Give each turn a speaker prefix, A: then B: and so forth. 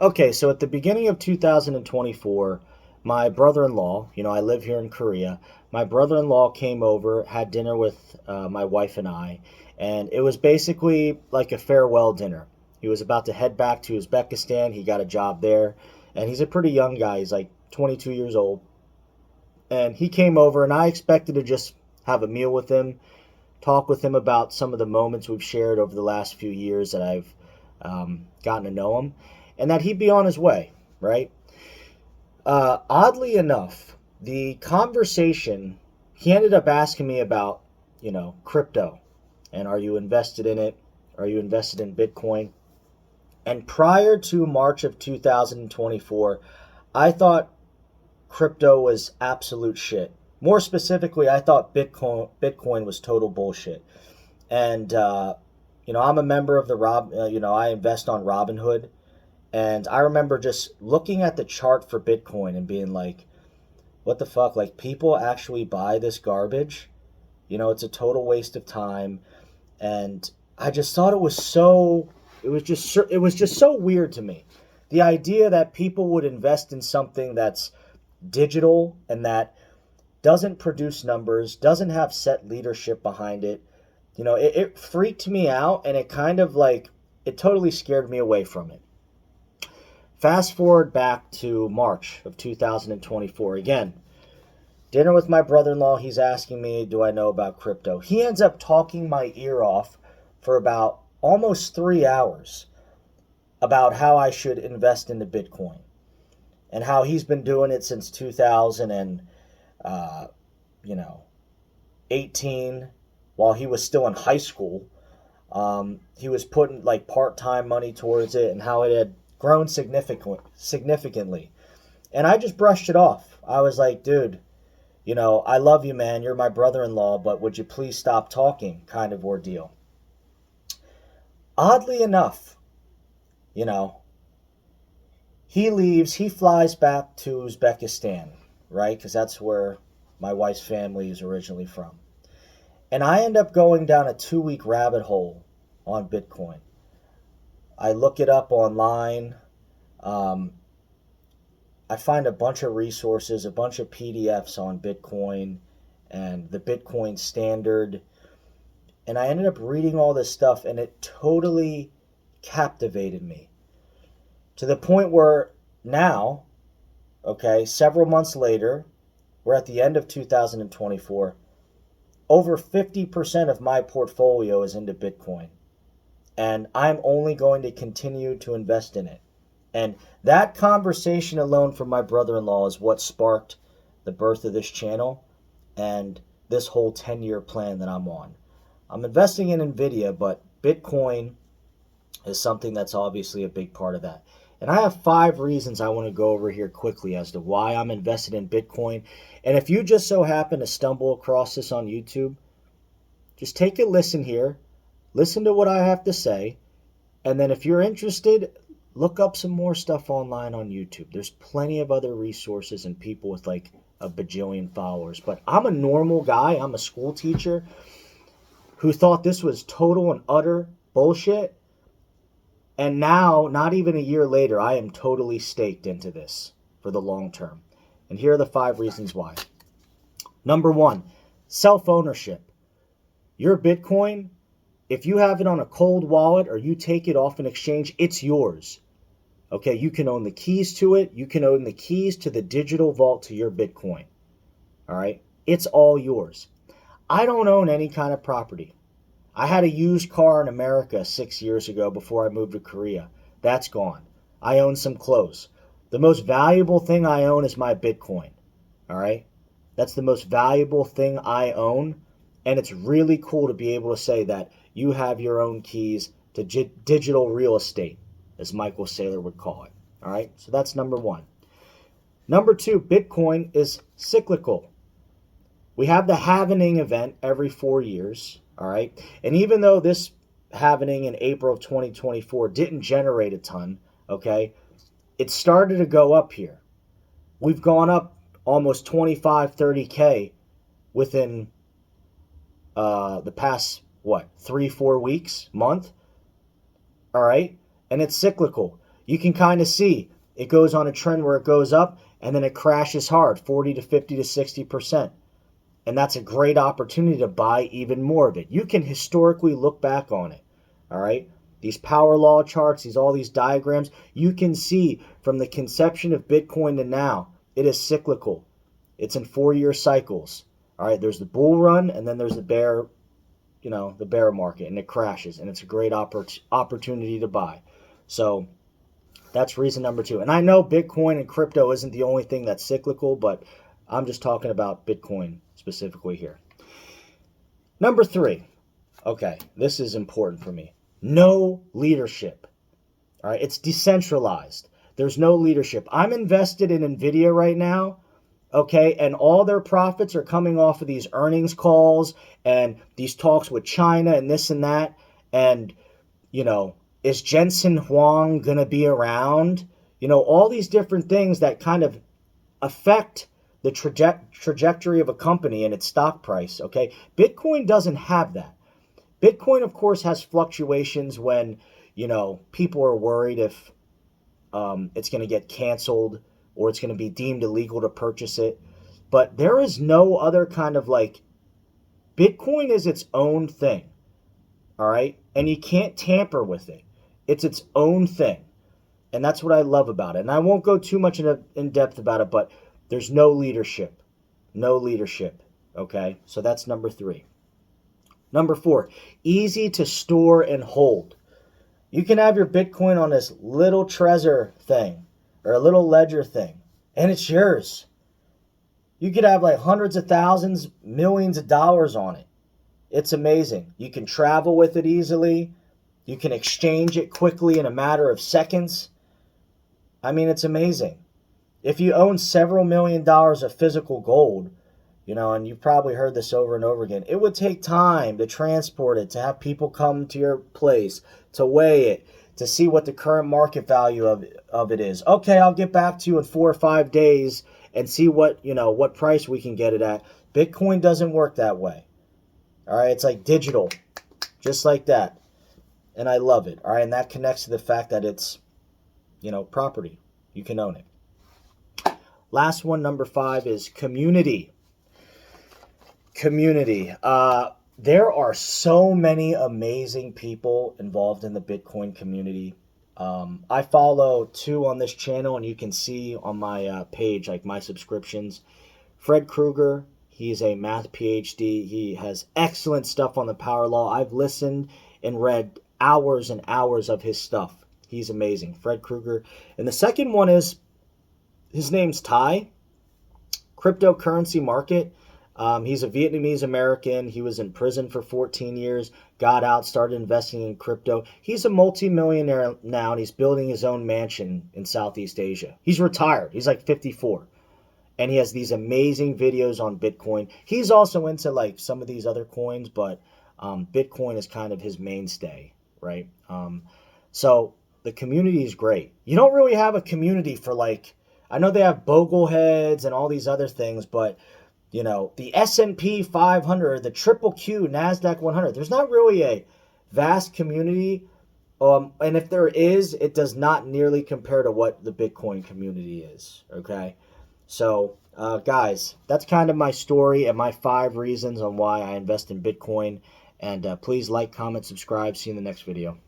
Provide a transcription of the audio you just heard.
A: Okay, so at the beginning of 2024, my brother-in-law, I live here in Korea. My brother-in-law came over, had dinner with my wife and I, and it was basically like a farewell dinner. He was about to head back to Uzbekistan. He got a job there, and he's a pretty young guy. He's like 22 years old. And he came over, and I expected to just have a meal with him, talk with him about some of the moments we've shared over the last few years that I've gotten to know him, and that he'd be on his way, right? Oddly enough, the conversation, he ended up asking me about, crypto, and are you invested in it? Are you invested in Bitcoin? And prior to March of 2024, I thought crypto was absolute shit. More specifically, I thought Bitcoin was total bullshit. And I'm a member of the I invest on Robinhood, and I remember just looking at the chart for Bitcoin and being like, what the fuck? Like, people actually buy this garbage? It's a total waste of time. And I just thought it was just so weird to me. The idea that people would invest in something that's digital and that doesn't produce numbers, doesn't have set leadership behind it. It freaked me out, and it kind of like, it totally scared me away from it. Fast forward back to March of 2024. Again, dinner with my brother in law. He's asking me, do I know about crypto? He ends up talking my ear off for about almost 3 hours about how I should invest into Bitcoin and how he's been doing it since 2000 and, you know, 18 while he was still in high school. He was putting like part-time money towards it and how it had grown significantly. And I just brushed it off. I was like, dude, I love you, man. You're my brother-in-law, but would you please stop talking, kind of ordeal. Oddly enough, you know, he leaves, he flies back to Uzbekistan, right? Because that's where my wife's family is originally from. And I end up going down a 2 week rabbit hole on Bitcoin. I look it up online. Um, I find a bunch of resources, a bunch of PDFs on Bitcoin and the Bitcoin standard. And I ended up reading all this stuff, and it totally captivated me to the point where now, okay, several months later, we're at the end of 2024, over 50% of my portfolio is into Bitcoin. And I'm only going to continue to invest in it. And that conversation alone from my brother-in-law is what sparked the birth of this channel and this whole 10-year plan that I'm on. I'm investing in Nvidia, but Bitcoin is something that's obviously a big part of that. And I have 5 reasons I want to go over here quickly as to why I'm invested in Bitcoin. And if you just so happen to stumble across this on YouTube, just take a listen here, listen to what I have to say, and then if you're interested, look up some more stuff online on YouTube. There's plenty of other resources and people with like a bajillion followers. But I'm a normal guy, I'm a school teacher who thought this was total and utter bullshit. And now, not even a year later, I am totally staked into this for the long term. And here are the 5 reasons why. Number 1, self-ownership. Your Bitcoin, if you have it on a cold wallet or you take it off an exchange, it's yours. Okay, you can own the keys to it. You can own the keys to the digital vault to your Bitcoin. All right, it's all yours. I don't own any kind of property. I had a used car in America 6 years ago before I moved to Korea. That's gone. I own some clothes. The most valuable thing I own is my Bitcoin. All right? That's the most valuable thing I own. And it's really cool to be able to say that you have your own keys to digital real estate, as Michael Saylor would call it. All right? So that's number 1. Number 2, Bitcoin is cyclical. We have the halvening event every 4 years. All right. And even though this happening in April of 2024 didn't generate a ton, okay, it started to go up here. We've gone up almost 25, 30K within the past, 3, 4 weeks, month. All right. And it's cyclical. you can kind of see it goes on a trend where it goes up and then it crashes hard, 40 to 50 to 60%. And that's a great opportunity to buy even more of it. You can historically look back on it, all right? These power law charts, all these diagrams, you can see from the conception of Bitcoin to now, it is cyclical. It's in 4-year cycles, all right? There's the bull run, and then there's the bear, the bear market, and it crashes, and it's a great opportunity to buy. So that's reason number 2. And I know Bitcoin and crypto isn't the only thing that's cyclical, but I'm just talking about Bitcoin specifically here. Number 3. Okay, this is important for me. No leadership. All right, it's decentralized. There's no leadership. I'm invested in NVIDIA right now, okay, and all their profits are coming off of these earnings calls and these talks with China and this and that. And, is Jensen Huang going to be around? All these different things that kind of affect the trajectory of a company and its stock price, okay? Bitcoin doesn't have that. Bitcoin, of course, has fluctuations when, people are worried if it's going to get canceled or it's going to be deemed illegal to purchase it. But there is no other kind of Bitcoin is its own thing, all right? And you can't tamper with it. It's its own thing. And that's what I love about it. And I won't go too much in depth about it, but there's no leadership. No leadership, okay? So that's number 3. Number 4, easy to store and hold. You can have your Bitcoin on this little Trezor thing or a little Ledger thing, and it's yours. You could have hundreds of thousands, millions of dollars on it. It's amazing. You can travel with it easily. You can exchange it quickly in a matter of seconds. I mean, it's amazing. If you own several $million of physical gold, and you've probably heard this over and over again, it would take time to transport it, to have people come to your place, to weigh it, to see what the current market value of it is. Okay, I'll get back to you in 4 or 5 days and see what price we can get it at. Bitcoin doesn't work that way. All right, it's like digital, just like that. And I love it. All right, and that connects to the fact that it's, property. You can own it. Last one, number 5, is community. Community. There are so many amazing people involved in the Bitcoin community. I follow 2 on this channel, and you can see on my page, my subscriptions. Fred Krueger, he's a math PhD. He has excellent stuff on the power law. I've listened and read hours and hours of his stuff. He's amazing. Fred Krueger. And the second one is, his name's Ty, Cryptocurrency Market. He's a Vietnamese American. He was in prison for 14 years, got out, started investing in crypto. He's a multimillionaire now, and he's building his own mansion in Southeast Asia. He's retired. He's 54. And he has these amazing videos on Bitcoin. He's also into some of these other coins, but Bitcoin is kind of his mainstay, right? So the community is great. You don't really have a community for I know they have Bogleheads and all these other things, but the S&P 500, the Triple Q, NASDAQ 100, there's not really a vast community. And if there is, it does not nearly compare to what the Bitcoin community is, okay? So, guys, that's kind of my story and my 5 reasons on why I invest in Bitcoin. And please like, comment, subscribe. See you in the next video.